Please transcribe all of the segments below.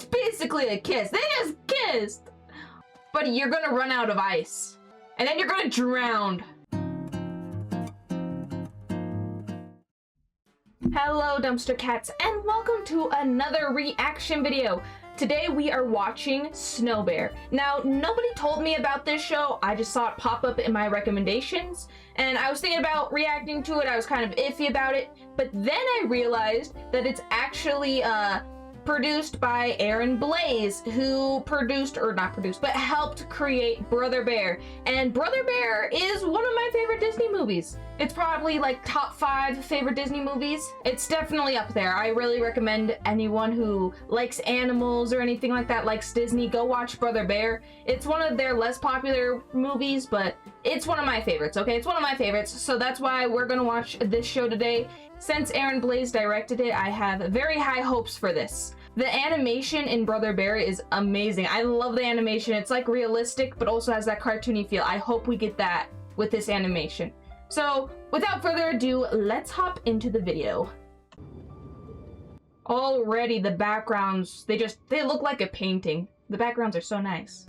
That's basically a kiss. They just kissed. But you're gonna run out of ice. And then you're gonna drown. Hello, dumpster cats, and welcome to another reaction video. Today we are watching Snow Bear. Now, nobody told me about this show. I just saw it pop up in my recommendations, and I was thinking about reacting to it. I was kind of iffy about it, but then I realized that it's actually produced by Blaise, who produced, or not produced, but helped create Brother Bear. And Brother Bear is one of my favorite Disney movies. It's probably like top 5 favorite Disney movies. It's definitely up there. I really recommend anyone who likes animals or anything like that, likes Disney, go watch Brother Bear. It's one of their less popular movies, but it's one of my favorites, okay? It's one of my favorites, so that's why we're gonna watch this show today. Since Blaise directed it, I have very high hopes for this. The animation in Brother Bear is amazing. I love the animation. It's like realistic, but also has that cartoony feel. I hope we get that with this animation. So, without further ado, let's hop into the video. Already the backgrounds, they look like a painting. The backgrounds are so nice.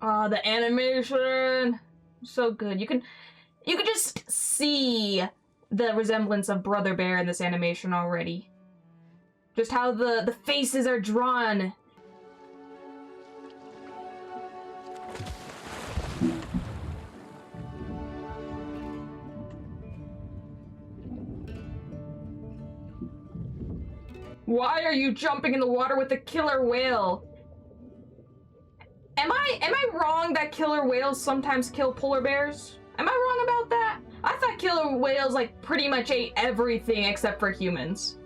Oh, the animation, so good. You can just see the resemblance of Brother Bear in this animation already. Just how the faces are drawn. Why are you jumping in the water with a killer whale? Am I wrong that killer whales sometimes kill polar bears? Am I wrong about that? I thought killer whales like pretty much ate everything except for humans.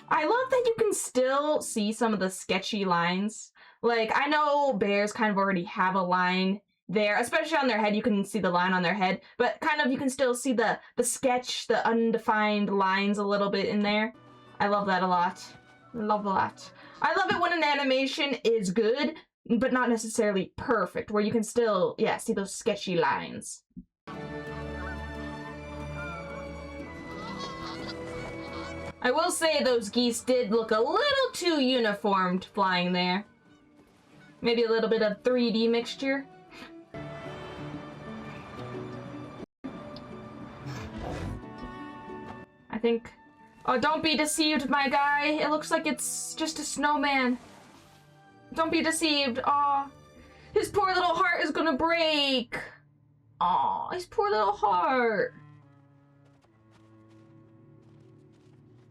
I love that you can still see some of the sketchy lines. Like, I know bears kind of already have a line there, especially on their head. You can see the line on their head, but kind of you can still see the sketch, the undefined lines a little bit in there. I love that a lot. Love a lot. I love it when an animation is good, but not necessarily perfect, where you can still, yeah, see those sketchy lines. I will say those geese did look a little too uniformed flying there. Maybe a little bit of 3D mixture. I think... Oh, don't be deceived, my guy. It looks like it's just a snowman. Don't be deceived. Aw, his poor little heart is gonna break. Aw, his poor little heart.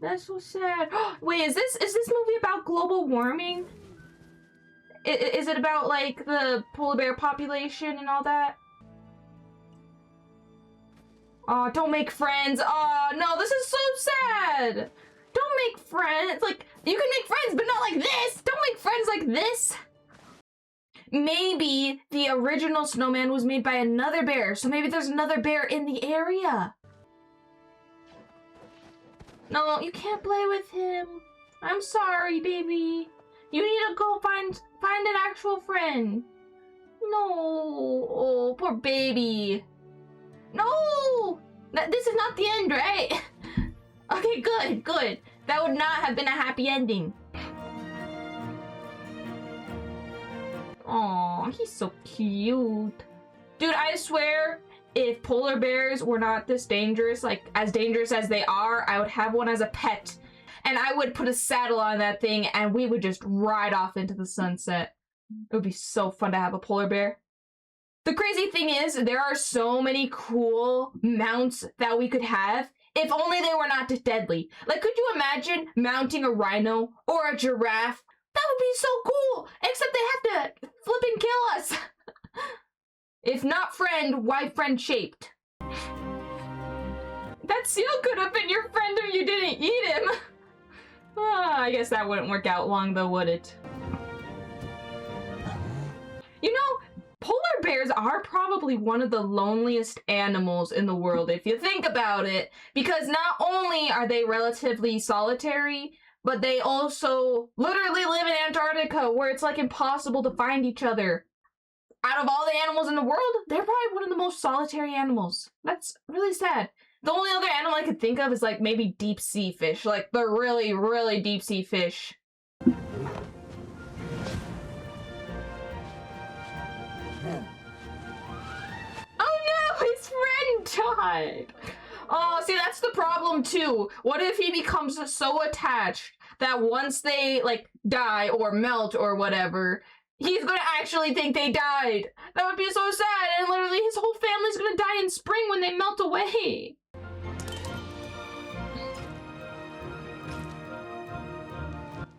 That's so sad. Wait, is this movie about global warming? Is it about like the polar bear population and all that? Oh, don't make friends. Oh, no, this is so sad. Don't make friends. Like, you can make friends, but not like this. Don't make friends like this. Maybe the original snowman was made by another bear, so maybe there's another bear in the area. No, you can't play with him. I'm sorry, baby. You need to go find an actual friend. No. Oh, poor baby. No! This is not the end, right? Okay, good. That would not have been a happy ending. Aw, he's so cute. Dude, I swear, if polar bears were not this dangerous, like as dangerous as they are, I would have one as a pet. And I would put a saddle on that thing and we would just ride off into the sunset. It would be so fun to have a polar bear. The crazy thing is, there are so many cool mounts that we could have if only they were not deadly. Like, could you imagine mounting a rhino or a giraffe? That would be so cool, except they have to flip and kill us. If not friend, why friend-shaped? That seal could have been your friend if you didn't eat him. I guess that wouldn't work out long though, would it? You know, polar bears are probably one of the loneliest animals in the world if you think about it, because not only are they relatively solitary, but they also literally live in Antarctica, where it's like impossible to find each other. Out of all the animals in the world, they're probably one of the most solitary animals. That's really sad. The only other animal I could think of is like maybe deep sea fish, like the really, really deep sea fish. Oh no, his friend died. Oh, see, that's the problem too. What if he becomes so attached that once they like die or melt or whatever, he's gonna actually think they died? That would be so sad, and literally his whole family's gonna die in spring when they melt away.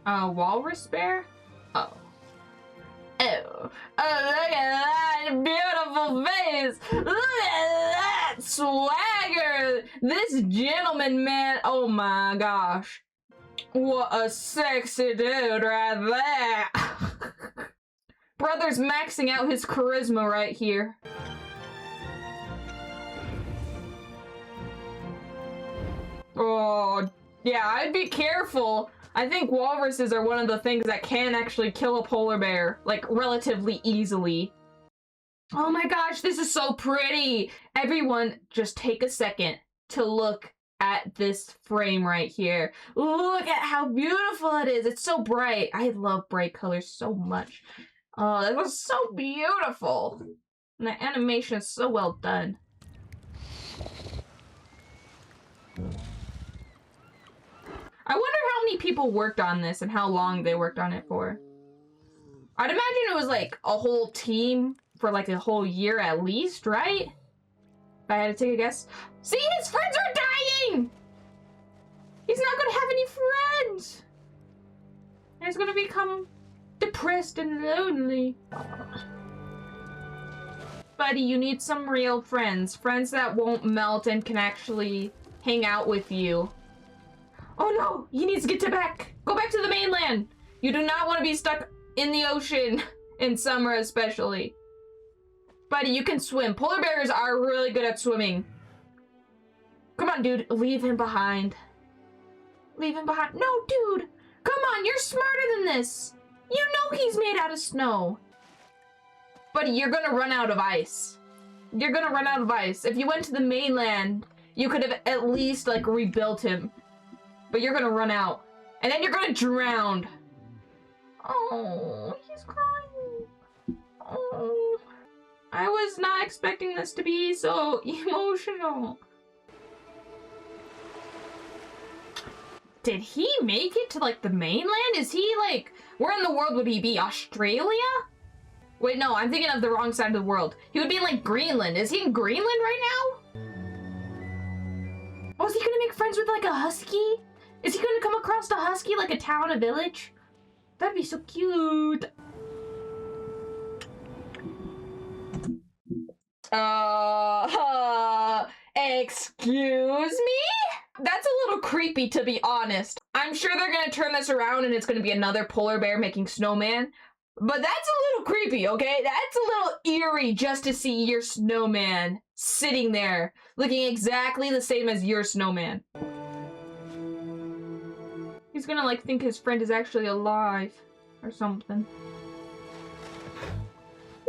Walrus bear? Oh. Oh, look at that beautiful face! Look at that swagger! This gentleman, man, oh my gosh. What a sexy dude right there! Brother's maxing out his charisma right here. Oh, yeah, I'd be careful. I think walruses are one of the things that can actually kill a polar bear, like, relatively easily. Oh my gosh, this is so pretty! Everyone, just take a second to look at this frame right here. Look at how beautiful it is! It's so bright. I love bright colors so much. Oh, that was so beautiful! And the animation is so well done. I wonder how many people worked on this and how long they worked on it for. I'd imagine it was like a whole team for like a whole year at least, right? If I had to take a guess. See, his friends are dying! He's not gonna have any friends! And he's gonna become depressed and lonely. Buddy, you need some real friends. Friends that won't melt and can actually hang out with you. Oh no! He needs to get back! Go back to the mainland! You do not want to be stuck in the ocean, in summer especially. Buddy, you can swim. Polar bears are really good at swimming. Come on, dude. Leave him behind. Leave him behind. No, dude! Come on, you're smarter than this! You know he's made out of snow. Buddy, you're gonna run out of ice. You're gonna run out of ice. If you went to the mainland, you could have at least, like, rebuilt him. But you're gonna run out. And then you're gonna drown. Oh, he's crying. Oh. I was not expecting this to be so emotional. Did he make it to, like, the mainland? Is he, like... Where in the world would he be? Australia? Wait, no, I'm thinking of the wrong side of the world. He would be in, like, Greenland. Is he in Greenland right now? Oh, is he gonna make friends with, like, a husky? Is he gonna come across a husky, like a town, a village? That'd be so cute. Excuse me? That's a little creepy, to be honest. I'm sure they're gonna turn this around and it's gonna be another polar bear making snowman. But that's a little creepy, okay? That's a little eerie just to see your snowman sitting there, looking exactly the same as your snowman. He's gonna, like, think his friend is actually alive or something.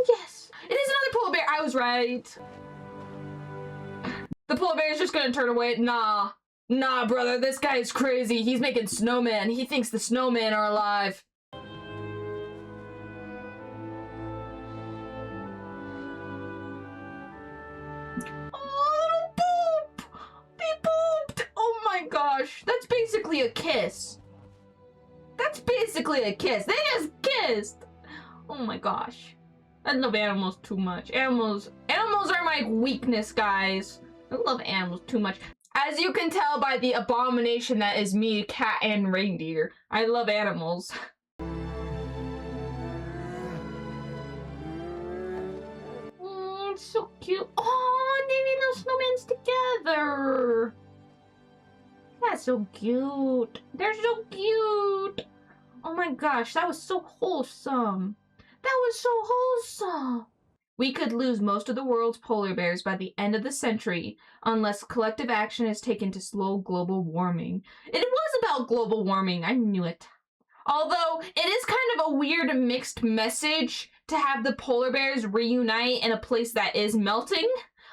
Yes! It is another polar bear! I was right! The polar bear is just gonna turn away. Nah. Nah, brother, this guy is crazy. He's making snowmen. He thinks the snowmen are alive. Oh, little poop! He pooped! Oh my gosh, that's basically a kiss. That's basically a kiss. They just kissed! Oh my gosh. I love animals too much. Animals are my weakness, guys. I love animals too much. As you can tell by the abomination that is me, cat, and reindeer, I love animals. Oh, it's so cute. Oh, they made little snowmans together. That's so cute. They're so cute. Oh my gosh, that was so wholesome. That was so wholesome. We could lose most of the world's polar bears by the end of the century unless collective action is taken to slow global warming. It was about global warming, I knew it. Although, it is kind of a weird mixed message to have the polar bears reunite in a place that is melting,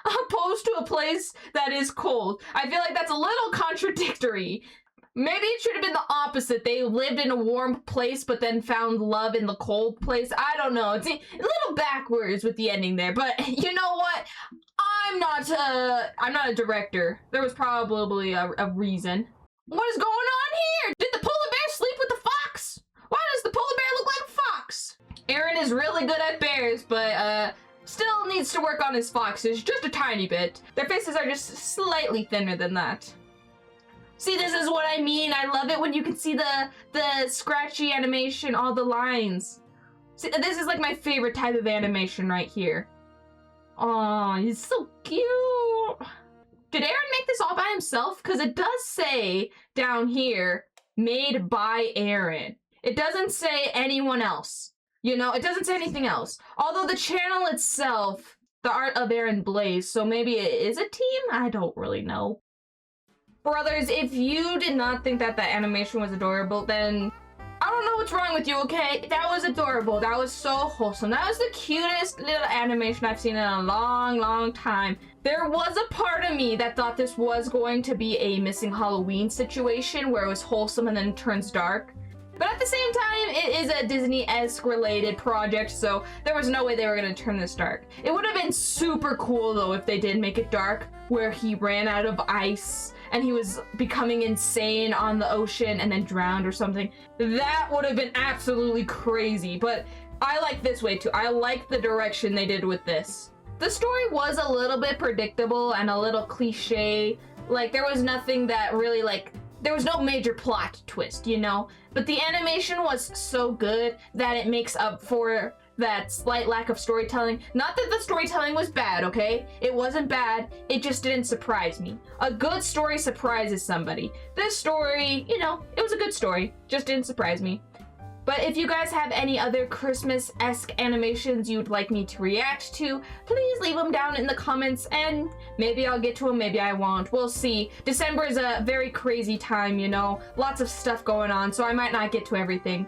opposed to a place that is cold. I feel like that's a little contradictory. Maybe it should have been the opposite. They lived in a warm place but then found love in the cold place. I don't know. It's a little backwards with the ending there, but you know what? I'm not a director. There was probably a reason. What is going on here? Did the polar bear sleep with the fox? Why does the polar bear look like a fox? Aaron is really good at bears, but still needs to work on his foxes just a tiny bit. Their faces are just slightly thinner than that. See, this is what I mean. I love it when you can see the scratchy animation, all the lines. See, this is like my favorite type of animation right here. Oh, he's so cute. Did Aaron make this all by himself? Because it does say down here, made by Aaron. It doesn't say anyone else. You know, it doesn't say anything else. Although the channel itself, the art of Aaron Blaise, so maybe it is a team? I don't really know. Brothers, if you did not think that the animation was adorable, then I don't know what's wrong with you, okay? That was adorable. That was so wholesome. That was the cutest little animation I've seen in a long, long time. There was a part of me that thought this was going to be a Missing Halloween situation where it was wholesome and then it turns dark. But at the same time, it is a Disney-esque related project, so there was no way they were going to turn this dark. It would have been super cool, though, if they did make it dark, where he ran out of ice and he was becoming insane on the ocean and then drowned or something. That would have been absolutely crazy, but I like this way, too. I like the direction they did with this. The story was a little bit predictable and a little cliche. Like, there was nothing that really, there was no major plot twist, you know? But the animation was so good that it makes up for that slight lack of storytelling. Not that the storytelling was bad, okay? It wasn't bad, it just didn't surprise me. A good story surprises somebody. This story, you know, it was a good story, just didn't surprise me. But if you guys have any other Christmas-esque animations you'd like me to react to, please leave them down in the comments and maybe I'll get to them, maybe I won't. We'll see. December is a very crazy time, you know? Lots of stuff going on, so I might not get to everything.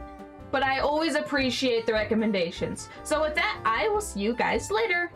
But I always appreciate the recommendations. So with that, I will see you guys later.